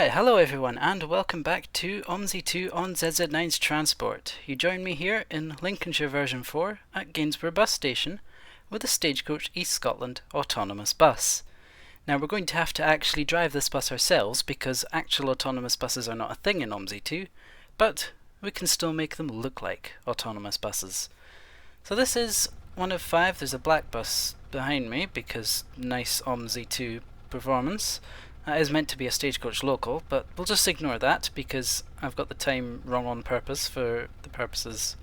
Alright, hello everyone and welcome back to OMSI2 on ZZ9's Transport. You join me here in Lincolnshire V4 at Gainsborough Bus Station with a Stagecoach East Scotland autonomous bus. Now we're going to have to actually drive this bus ourselves because actual autonomous buses are not a thing in OMSI2, but we can still make them look like autonomous buses. So this is one of 5. There's a black bus behind me because nice OMSI2 performance. That is meant to be a Stagecoach local, but we'll just ignore that because I've got the time wrong on purpose for the purposes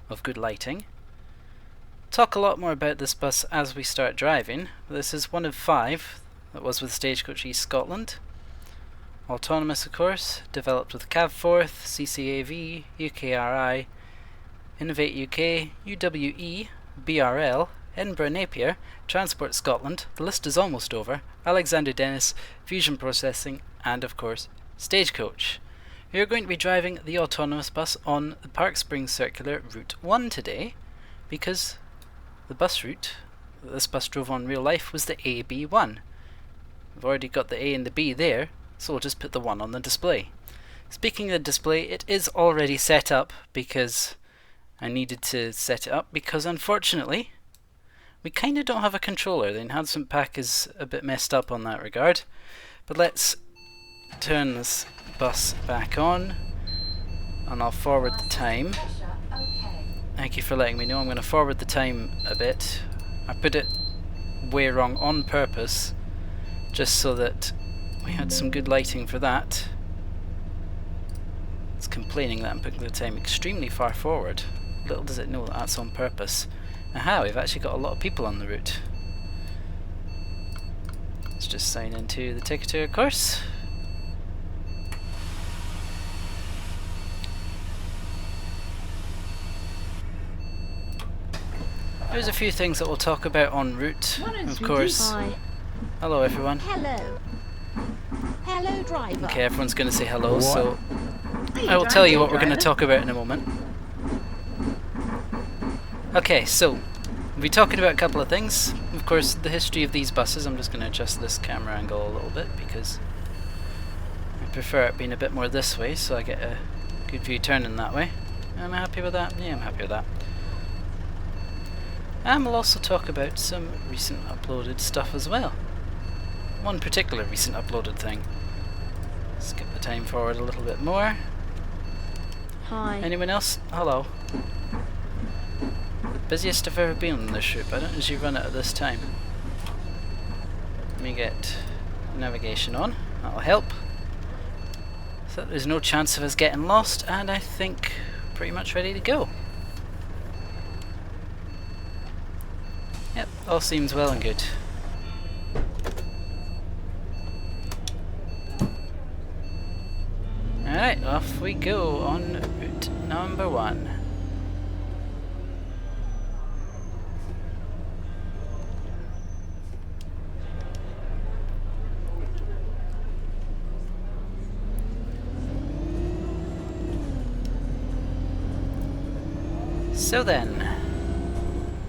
of good lighting. Talk a lot more about this bus as we start driving. This is one of 5 that was with Stagecoach East Scotland. Autonomous, of course, developed with CAV4, CCAV, UKRI, Innovate UK, UWE, BRL, Edinburgh Napier, Transport Scotland, the list is almost over, Alexander Dennis, Fusion Processing, and of course, Stagecoach. We are going to be driving the autonomous bus on the Park Springs Circular Route 1 today, because the bus route that this bus drove on in real life was the AB1. We've already got the A and the B there, so we'll just put the 1 on the display. Speaking of the display, it is already set up because I needed to set it up because unfortunately we kind of don't have a controller. The enhancement pack is a bit messed up on that regard. But let's turn this bus back on and I'll forward the time. Thank you for letting me know. I'm going to forward the time a bit. I put it way wrong on purpose just so that we had some good lighting for that. It's complaining that I'm putting the time extremely far forward. Little does it know that that's on purpose. Aha, we've actually got a lot of people on the route. Let's just sign into the ticketer, of course. There's a few things that we'll talk about en route, of course. Hi. Hello everyone. Hello. Hello, driver. Okay, everyone's going to say hello, so I will tell you what we're going to talk about in a moment. Okay, so we'll be talking about a couple of things. Of course, the history of these buses. I'm just going to adjust this camera angle a little bit because I prefer it being a bit more this way so I get a good view turning that way. Am I happy with that? Yeah, I'm happy with that. And we'll also talk about some recent uploaded stuff as well. One particular recent uploaded thing. Skip the time forward a little bit more. Hi. Anyone else? Hello. Busiest I've ever been on this route, but I don't usually run it at this time. Let me get navigation on, that'll help. So there's no chance of us getting lost, and I think pretty much ready to go. Yep, all seems well and good. Alright, off we go on route number 1. So then,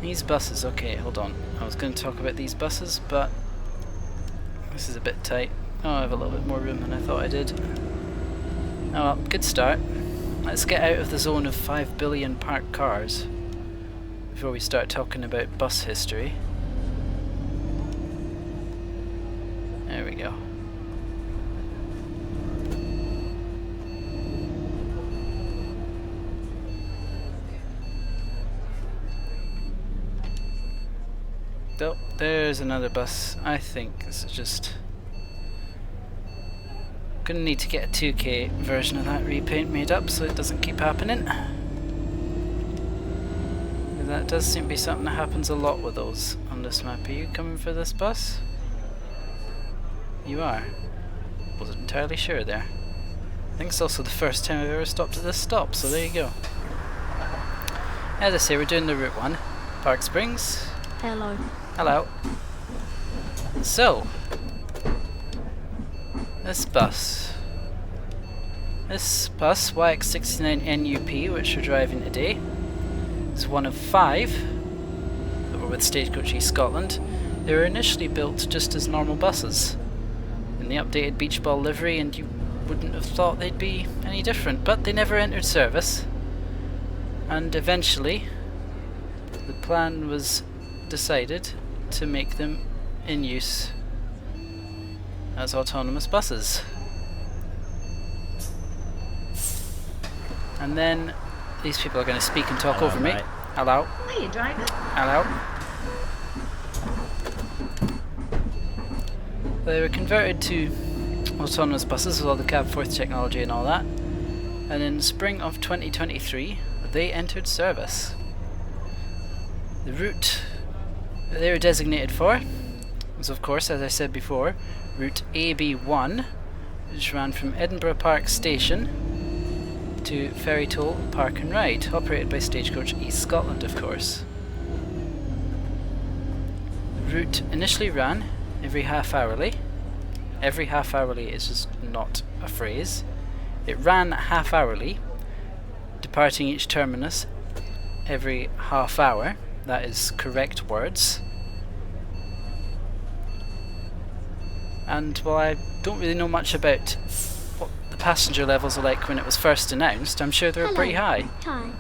these buses, okay, hold on. I was going to talk about these buses, but this is a bit tight. Oh, I have a little bit more room than I thought I did. Oh well, good start. Let's get out of the zone of 5 billion parked cars before we start talking about bus history. There we go. Oh, there's another bus. I think this is just gonna need to get a 2K version of that repaint made up so it doesn't keep happening. That does seem to be something that happens a lot with those on this map. Are you coming for this bus? You are. Wasn't entirely sure there. I think it's also the first time I've ever stopped at this stop, so there you go. As I say, we're doing the Route 1, Park Springs. Hello. Hello. So, this bus, YX69 NUP, which we're driving today, is one of 5 that were with Stagecoach East Scotland. They were initially built just as normal buses in the updated beach ball livery, and you wouldn't have thought they'd be any different, but they never entered service. And eventually, the plan was decided to make them in use as autonomous buses. And then these people are going to speak and talk over me. Hello. Hiya, driver. Hello. They were converted to autonomous buses with all the cab fourth technology and all that. And in spring of 2023, they entered service. The route they were designated for was, of course, as I said before, route AB1, which ran from Edinburgh Park Station to Ferry Toll Park and Ride, operated by Stagecoach East Scotland, of course. The route initially ran every half-hourly. Every half-hourly is just not a phrase. It ran half-hourly, departing each terminus every half hour. That is correct words. And while I don't really know much about what the passenger levels are like when it was first announced, I'm sure they were pretty high. Hi.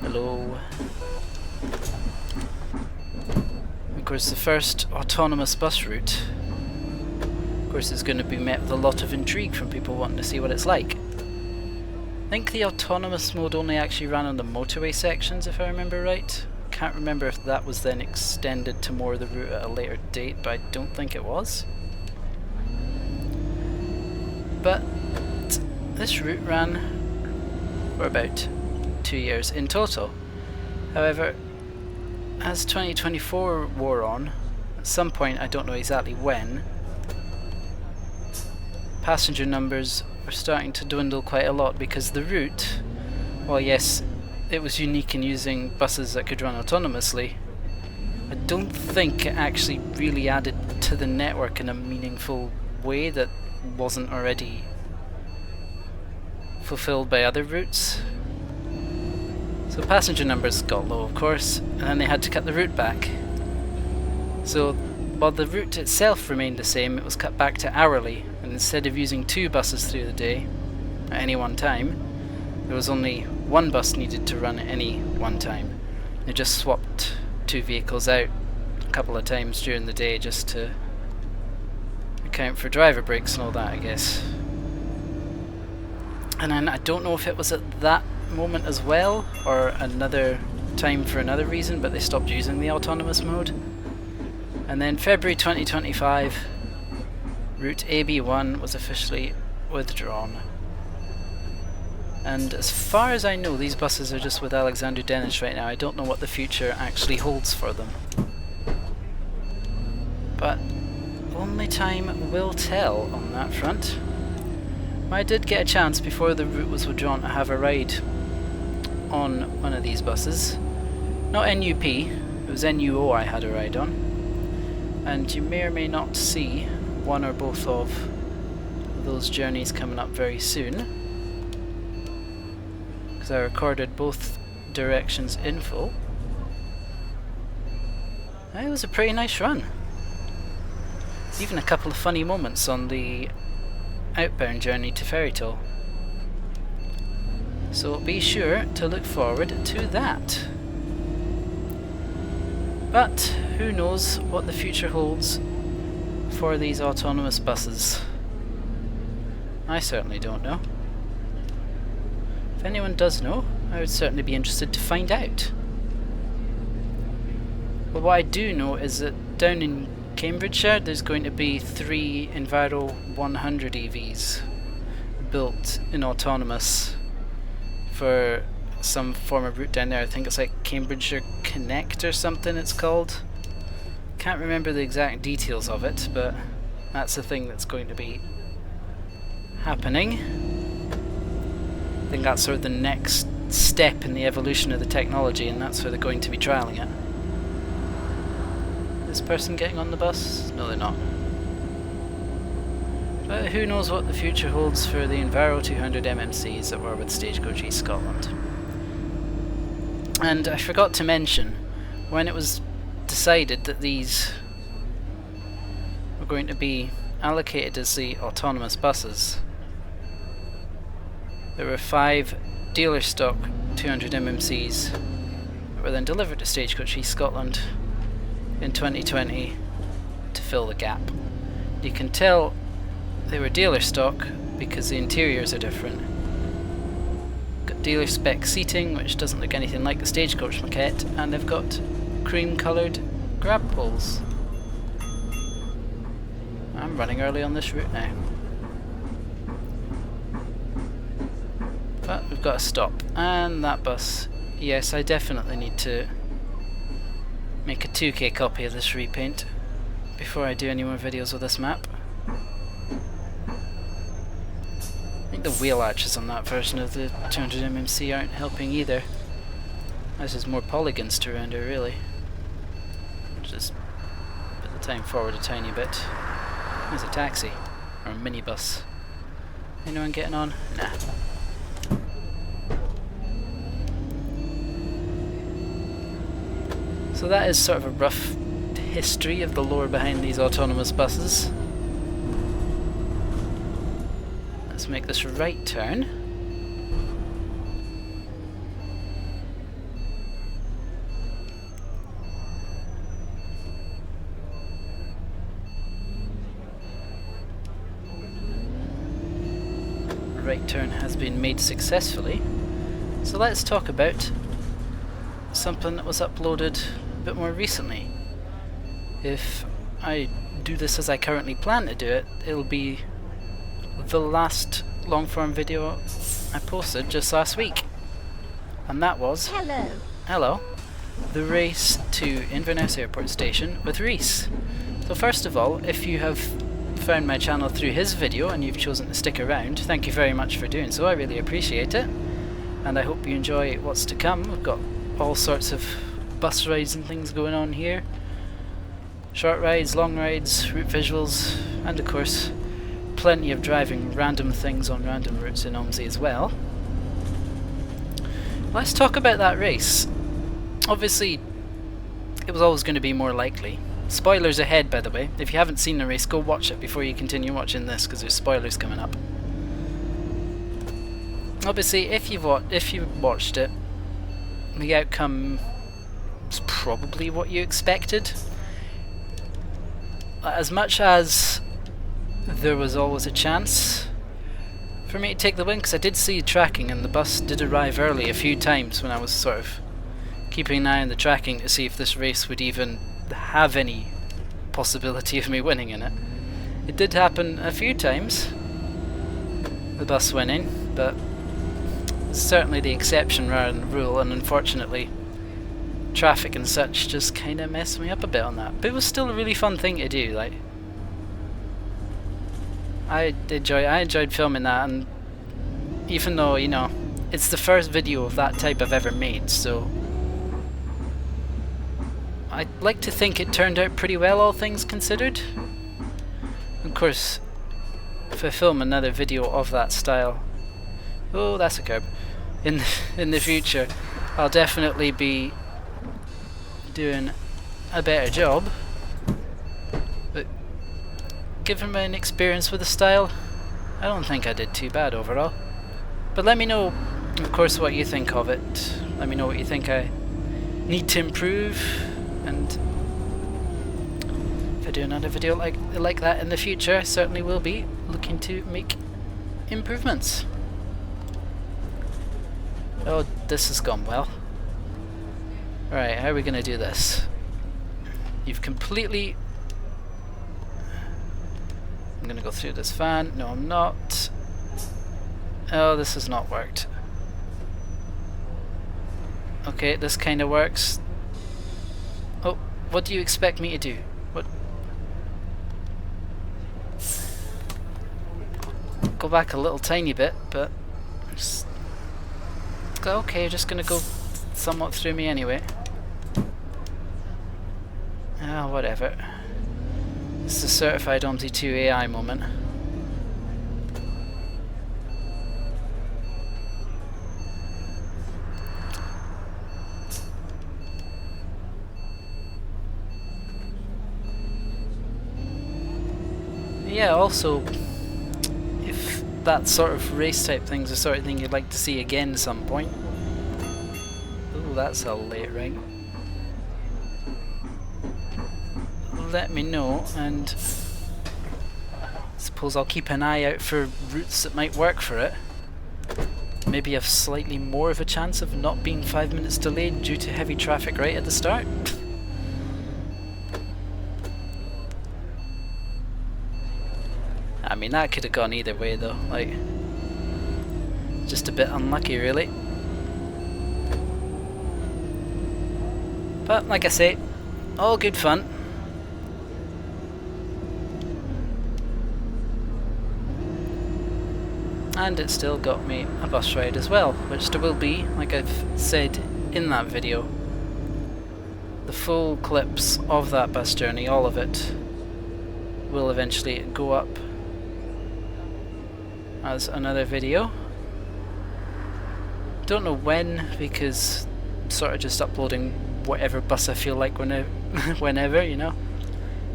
Hello. Of course, the first autonomous bus route, of course, is going to be met with a lot of intrigue from people wanting to see what it's like. I think the autonomous mode only actually ran on the motorway sections, if I remember right. Can't remember if that was then extended to more of the route at a later date, but I don't think it was. But this route ran for about 2 years in total. However, as 2024 wore on, at some point, I don't know exactly when, passenger numbers were starting to dwindle quite a lot, because the route, well, yes, it was unique in using buses that could run autonomously. I don't think it actually really added to the network in a meaningful way that wasn't already fulfilled by other routes. So passenger numbers got low, of course, and then they had to cut the route back. So while the route itself remained the same, it was cut back to hourly, and instead of using 2 buses through the day at any one time, there was only 1 bus needed to run at any one time. They just swapped 2 vehicles out a couple of times during the day just to account for driver breaks and all that, I guess. And then I don't know if it was at that moment as well, or another time for another reason, but they stopped using the autonomous mode. And then February 2025, route AB1 was officially withdrawn. And as far as I know, these buses are just with Alexander Dennis right now. I don't know what the future actually holds for them. But only time will tell on that front. I did get a chance before the route was withdrawn to have a ride on one of these buses. Not NUP, it was NUO I had a ride on. And you may or may not see one or both of those journeys coming up very soon, because I recorded both directions in full. It was a pretty nice run. There's even a couple of funny moments on the outbound journey to Ferry Toll. So be sure to look forward to that. But who knows what the future holds for these autonomous buses? I certainly don't know. If anyone does know, I would certainly be interested to find out. But what I do know is that down in Cambridgeshire there's going to be 3 Enviro200 EVs built in autonomous for some form of route down there. I think it's like Cambridgeshire Connect or something it's called. Can't remember the exact details of it, but that's the thing that's going to be happening. I think that's sort of the next step in the evolution of the technology, and that's where they're going to be trialling it. This person getting on the bus? No, they're not. But who knows what the future holds for the Enviro200 MMCs that were with Stagecoach East Scotland. And I forgot to mention, when it was decided that these were going to be allocated as the autonomous buses, There were 5 dealer stock 200 MMCs that were then delivered to Stagecoach East Scotland in 2020 to fill the gap. You can tell they were dealer stock because the interiors are different. Got dealer spec seating, which doesn't look anything like the Stagecoach maquette, and they've got cream coloured grab poles. I'm running early on this route now. But we've got to stop. And that bus. Yes, I definitely need to make a 2K copy of this repaint before I do any more videos with this map. I think the wheel arches on that version of the 200 MMC aren't helping either. This is more polygons to render, really. Just put the time forward a tiny bit. There's a taxi, or a minibus. Anyone getting on? Nah. So that is sort of a rough history of the lore behind these autonomous buses. Let's make this right turn. Right turn has been made successfully. So let's talk about something that was uploaded a bit more recently. If I do this as I currently plan to do it, it'll be the last long form video I posted just last week. And that was Hello, the race to Inverness Airport Station with Reese. So first of all, if you have found my channel through his video and you've chosen to stick around, thank you very much for doing so. I really appreciate it, and I hope you enjoy what's to come. We've got all sorts of bus rides and things going on here. Short rides, long rides, route visuals, and of course plenty of driving random things on random routes in OMSI as well. Let's talk about that race. Obviously it was always going to be more likely. Spoilers ahead, by the way. If you haven't seen the race, go watch it before you continue watching this, because there's spoilers coming up. Obviously, if you've watched it, the outcome is probably what you expected. As much as there was always a chance for me to take the win, because I did see tracking and the bus did arrive early a few times when I was sort of keeping an eye on the tracking to see if this race would even have any possibility of me winning in it. It did happen a few times, the bus winning, but it's certainly the exception rather than the rule, and unfortunately traffic and such just kind of messed me up a bit on that. But it was still a really fun thing to do. Like, I enjoyed filming that, and even though, you know, it's the first video of that type I've ever made, so I'd like to think it turned out pretty well, all things considered. Of course, if I film another video of that style, oh, that's a curb, in the future, I'll definitely be doing a better job. But given my inexperience with the style, I don't think I did too bad overall. But let me know, of course, what you think of it. Let me know what you think I need to improve, and if I do another video like that in the future, I certainly will be looking to make improvements. Oh, this has gone well. Right, how are we going to do this? You've completely... I'm going to go through this van. No, I'm not. Oh, this has not worked. Okay, this kind of works. Oh, what do you expect me to do? What? Go back a little tiny bit, but... Okay, you're just going to go somewhat through me anyway. Ah, whatever. It's the certified OMSI2 AI moment. Yeah, also, if that sort of race type thing's the sort of thing you'd like to see again at some point. Ooh, that's a late right. Let me know, and I suppose I'll keep an eye out for routes that might work for it. Maybe have slightly more of a chance of not being 5 minutes delayed due to heavy traffic right at the start. I mean, that could have gone either way though, like, just a bit unlucky really. But like I say, all good fun. And it still got me a bus ride as well, which there will be, like I've said in that video. The full clips of that bus journey, all of it, will eventually go up as another video. Don't know when, because I'm sort of just uploading whatever bus I feel like whenever, you know.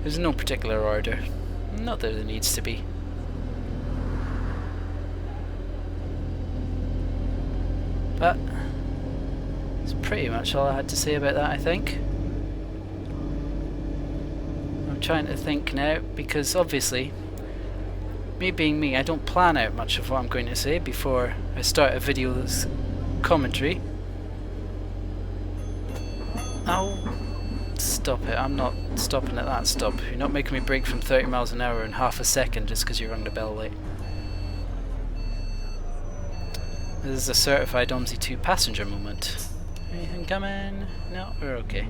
There's no particular order. Not that there needs to be. But that's pretty much all I had to say about that, I think. I'm trying to think now, because obviously, me being me, I don't plan out much of what I'm going to say before I start a video's commentary. Oh, stop it, I'm not stopping at that stop. You're not making me brake from 30 miles an hour in half a second just because you rang the bell late. This is a certified OMSI 2 passenger moment. Anything coming? No, we're okay.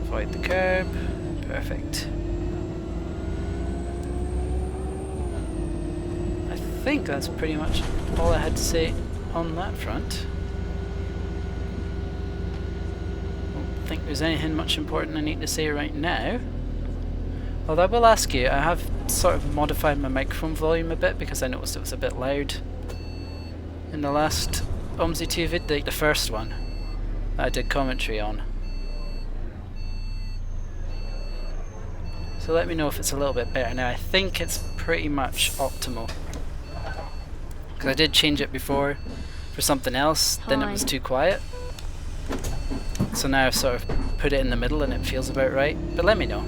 Avoid the curb. Perfect. I think that's pretty much all I had to say on that front. Don't think there's anything much important I need to say right now. Although I will ask you, I have sort of modified my microphone volume a bit because I noticed it was a bit loud in the last OMSI 2 vid, like the first one that I did commentary on. So let me know if it's a little bit better now. I think it's pretty much optimal. Because I did change it before for something else, then it was too quiet. So now I've sort of put it in the middle and it feels about right. But let me know.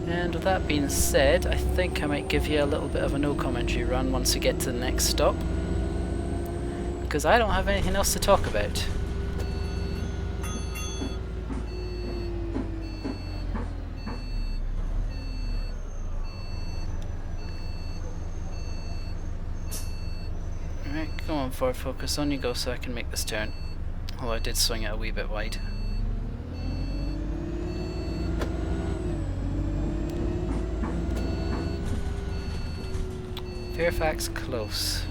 And with that being said, I think I might give you a little bit of a no commentary run once we get to the next stop. Because I don't have anything else to talk about. Alright, come on Ford Focus, on you go so I can make this turn. Although I did swing it a wee bit wide. Fairfax close.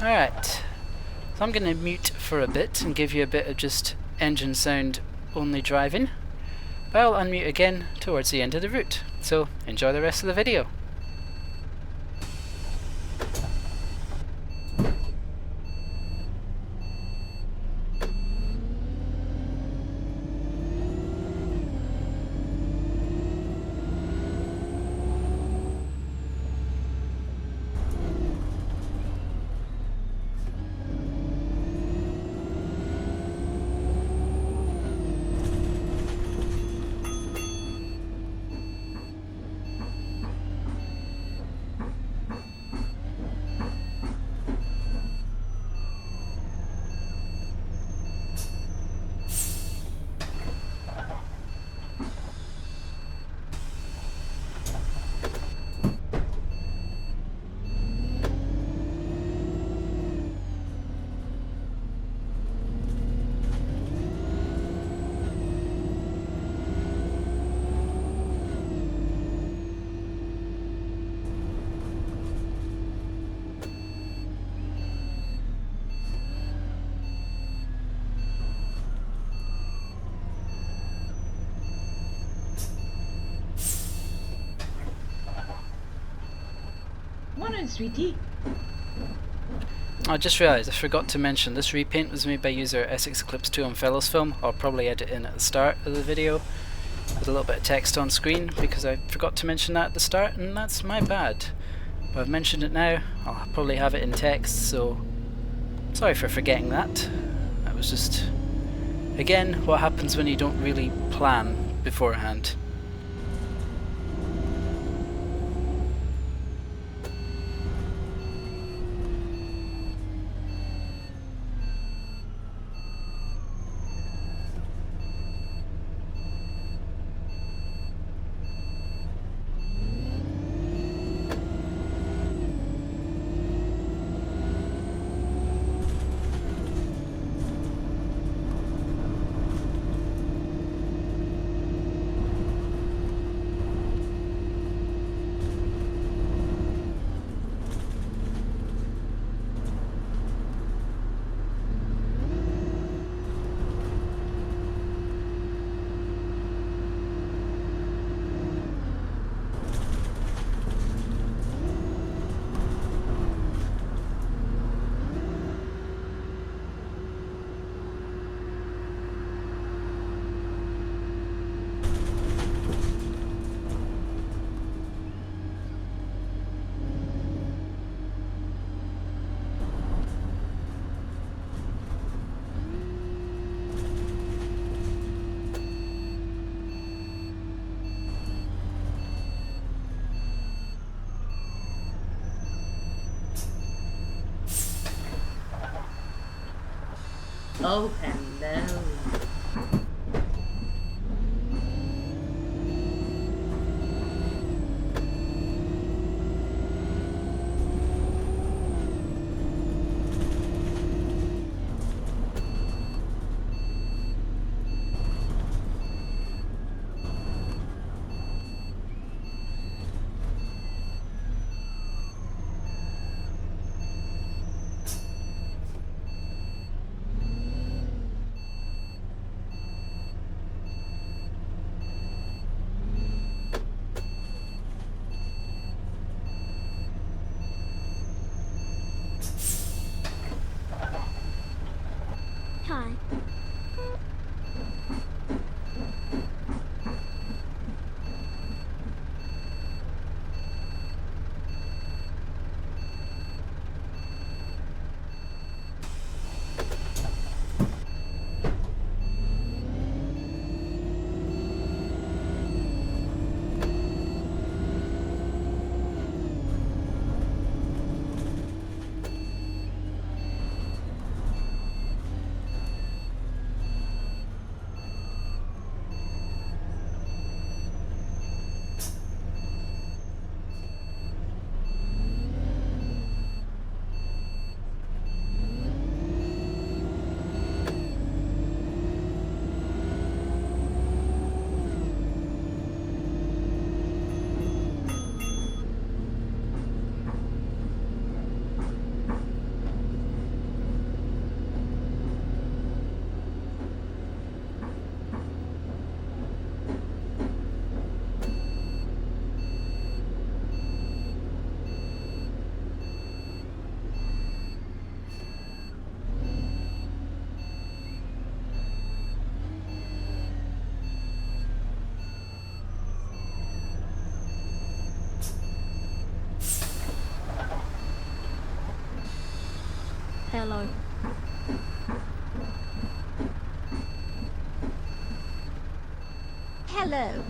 Alright, so I'm going to mute for a bit and give you a bit of just engine sound only driving. But I'll unmute again towards the end of the route, so enjoy the rest of the video. Morning, sweetie. I just realised I forgot to mention this repaint was made by user Essex Eclipse 2 on Fellows Film. I'll probably edit in at the start of the video with a little bit of text on screen because I forgot to mention that at the start, and that's my bad. But I've mentioned it now, I'll probably have it in text, so sorry for forgetting that. That was just, again, what happens when you don't really plan beforehand. Oh, hello. Hi. Hello. Hello.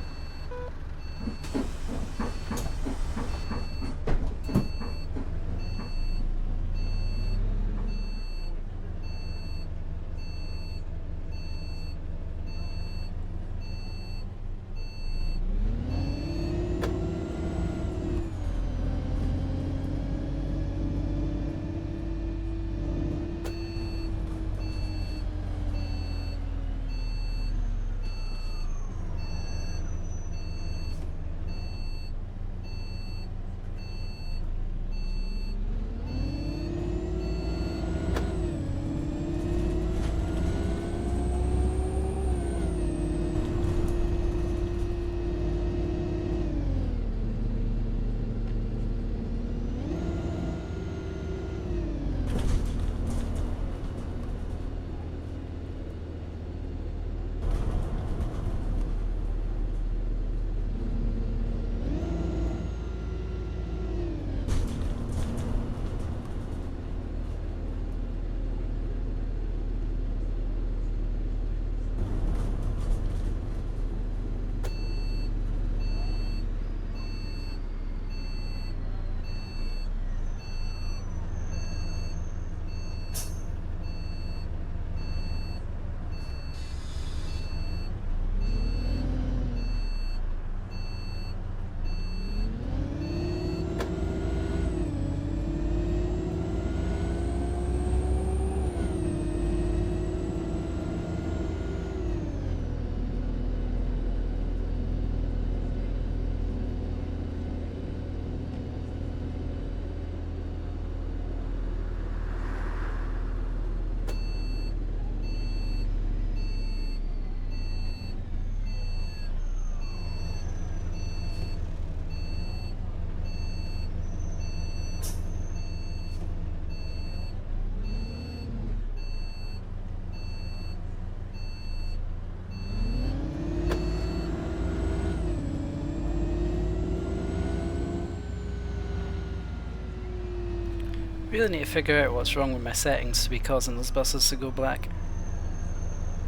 Really need to figure out what's wrong with my settings to be causing those buses to go black.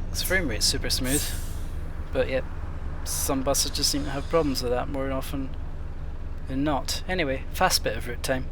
This frame rate's super smooth, but yet some buses just seem to have problems with that more often than not. Anyway, fast bit of route time.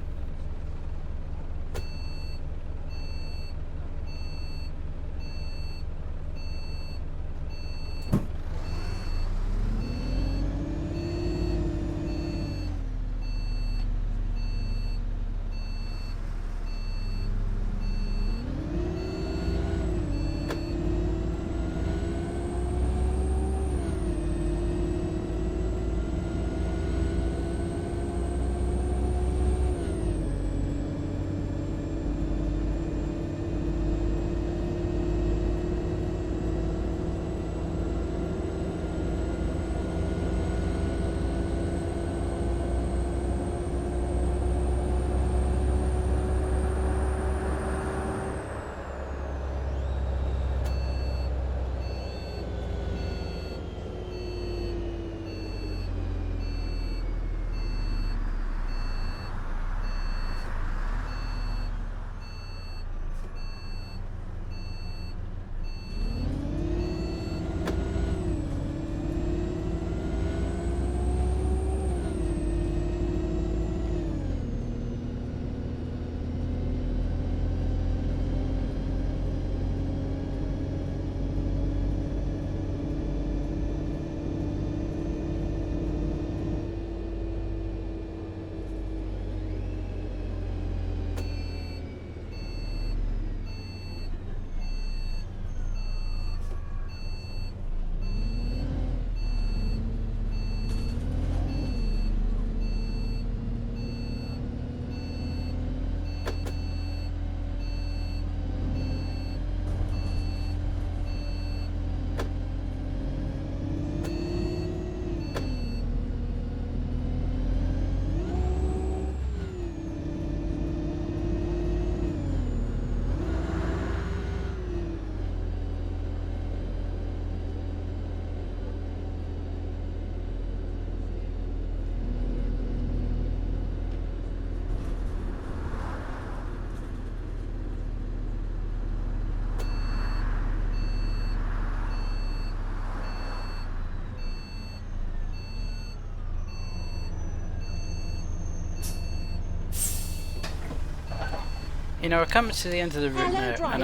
You know, we're coming to the end of the route now, and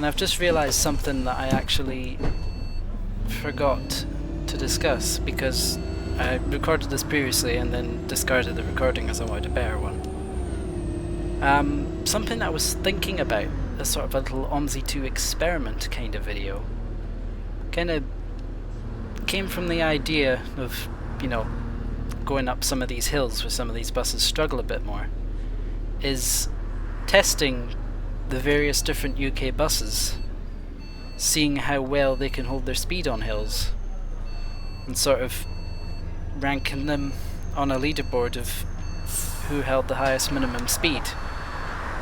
I've just realised something that I actually forgot to discuss, because I recorded this previously and then discarded the recording as I wanted a better one. Something I was thinking about, a sort of a little OMSI2 experiment kind of video, kind of came from the idea of, you know, going up some of these hills where some of these buses struggle a bit more, is testing the various different UK buses, seeing how well they can hold their speed on hills, and sort of ranking them on a leaderboard of who held the highest minimum speed.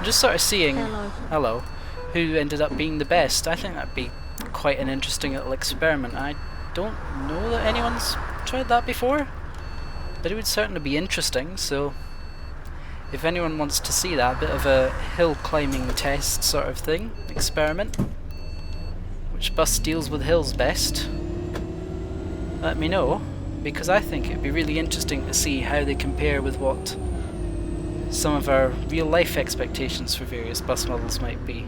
Just sort of seeing who ended up being the best. I think that'd be quite an interesting little experiment. I don't know that anyone's tried that before, but it would certainly be interesting, so if anyone wants to see that, a bit of a hill climbing test sort of thing, experiment, which bus deals with hills best, let me know, because I think it'd be really interesting to see how they compare with what some of our real life expectations for various bus models might be.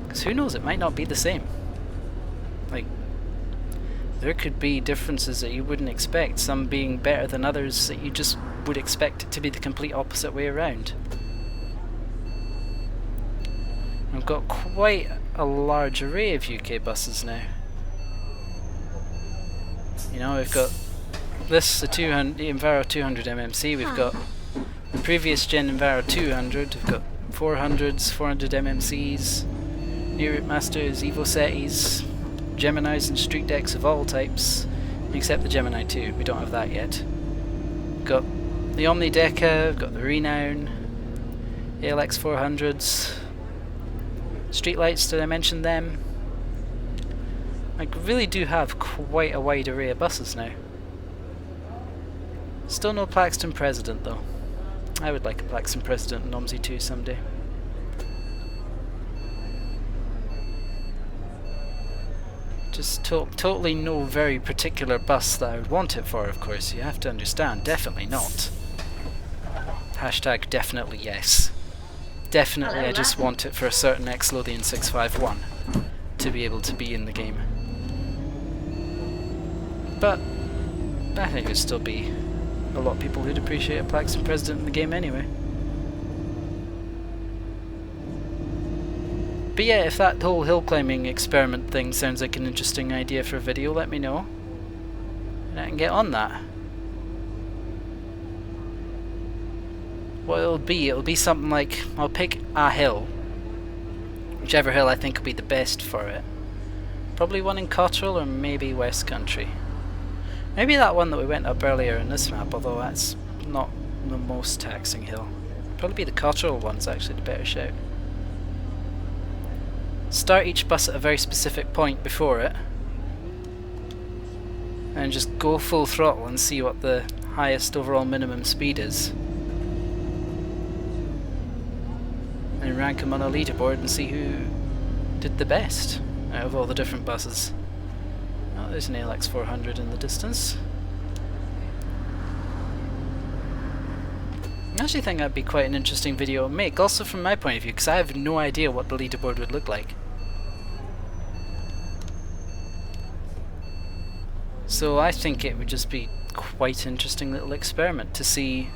Because who knows, it might not be the same. Like, there could be differences that you wouldn't expect, some being better than others that you just would expect it to be the complete opposite way around. I've got quite a large array of UK buses now. You know, we've got this, the Enviro200 MMC, we've got the previous gen Enviro200, we've got 400s, 400 MMCs, New Route Masters, Evosetis, Geminis and Street Decks of all types, except the Gemini 2, we don't have that yet. We've got the Omni Deca, we've got the Renown, ALX 400s, Streetlights, did I mention them? I really do have quite a wide array of buses now. Still no Plaxton President though. I would like a Plaxton President in OMSI 2 someday. Just totally no very particular bus that I would want it for, of course. You have to understand, definitely not. Hashtag definitely yes. Definitely I just want it for a certain Xlothian 651 to be able to be in the game. But I think there'd still be a lot of people who'd appreciate a Plaxton President in the game anyway. But yeah, if that whole hill climbing experiment thing sounds like an interesting idea for a video, let me know. And I can get on that. What it'll be something like, I'll pick a hill. Whichever hill I think will be the best for it. Probably one in Cotterell or maybe West Country. Maybe that one that we went up earlier in this map, although that's not the most taxing hill. Probably be the Cotterell one's actually the better shout. Start each bus at a very specific point before it. And just go full throttle and see what the highest overall minimum speed is. And rank them on a leaderboard and see who did the best out of all the different buses. Oh, there's an ALX400 in the distance. I actually think that'd be quite an interesting video to make, also from my point of view, because I have no idea what the leaderboard would look like. So I think it would just be quite an interesting little experiment to see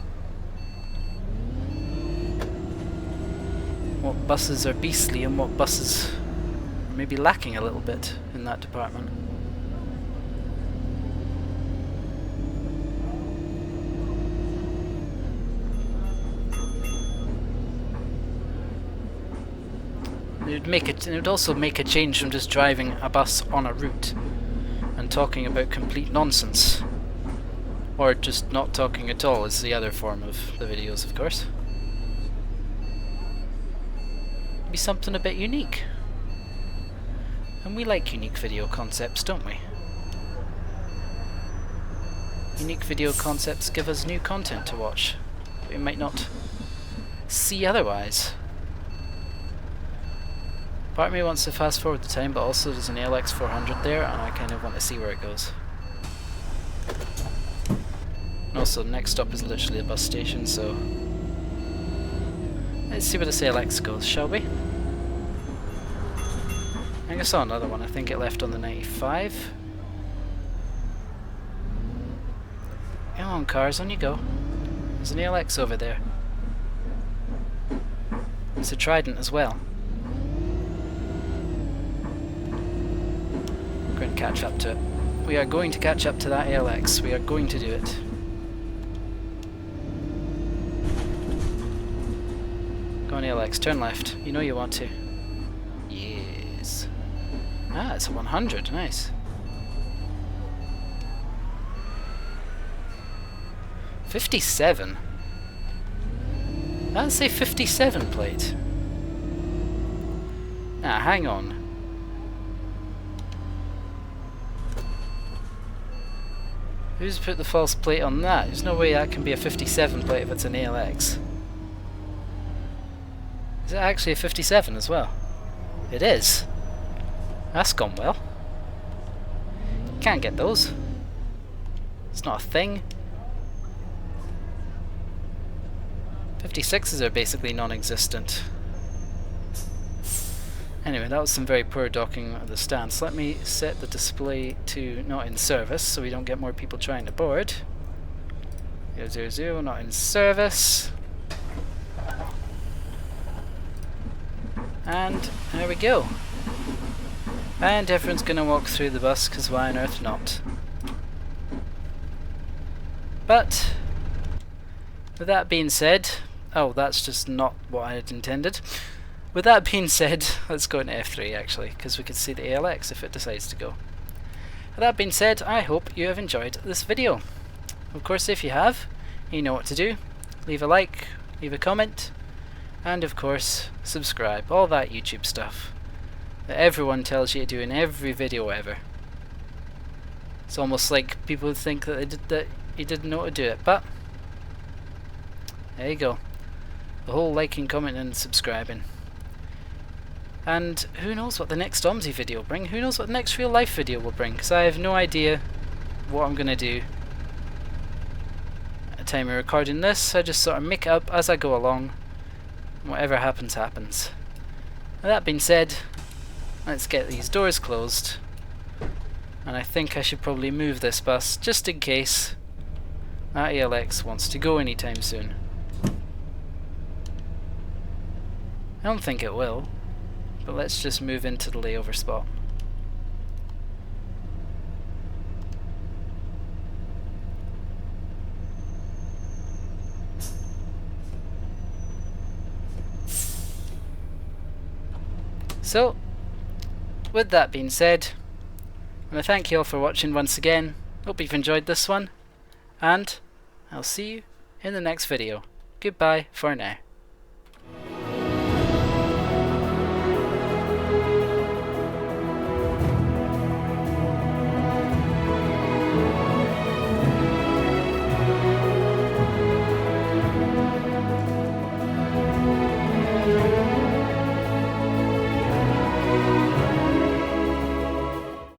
what buses are beastly and what buses are maybe lacking a little bit in that department. It would also make a change from just driving a bus on a route and talking about complete nonsense, or just not talking at all is the other form of the videos, of course. Be something a bit unique, and we like unique video concepts, don't we? Unique video concepts give us new content to watch that we might not see otherwise. Part of me wants to fast forward the time, but also there's an ALX400 there and I kind of want to see where it goes. And also next stop is literally a bus station, so let's see where this ALX goes, shall we? I think I saw another one, I think it left on the 95. Come on cars, on you go. There's an ALX over there. It's a Trident as well. We're going to catch up to it. We are going to catch up to that ALX. We are going to do it. Go on ALX, turn left. You know you want to. Yes. Ah, it's a 100. Nice. 57? That's a 57 plate. Ah, hang on. Who's put the false plate on that? There's no way that can be a 57 plate if it's an ALX. Is it actually a 57 as well? It is. That's gone well. Can't get those. It's not a thing. 56s are basically non-existent. Anyway, that was some very poor docking of the stance. Let me set the display to not in service so we don't get more people trying to board. 000, not in service. And there we go. And everyone's gonna walk through the bus, because why on earth not? But with that being said, oh, that's just not what I had intended. With that being said, let's go into F3 actually, because we can see the ALX if it decides to go. With that being said, I hope you have enjoyed this video. Of course, if you have, you know what to do. Leave a like, leave a comment, and of course, subscribe. All that YouTube stuff that everyone tells you to do in every video ever. It's almost like people think that you didn't know how to do it, but There you go. The whole liking, commenting and subscribing. And who knows what the next OMSI video will bring? Who knows what the next real life video will bring? Because I have no idea what I'm going to do at the time of recording this. I just sort of make it up as I go along. Whatever happens, happens. With that being said, let's get these doors closed. And I think I should probably move this bus just in case that ALX wants to go anytime soon. I don't think it will, but let's just move into the layover spot. So, with that being said, I want to thank you all for watching once again. Hope you've enjoyed this one, and I'll see you in the next video. Goodbye for now.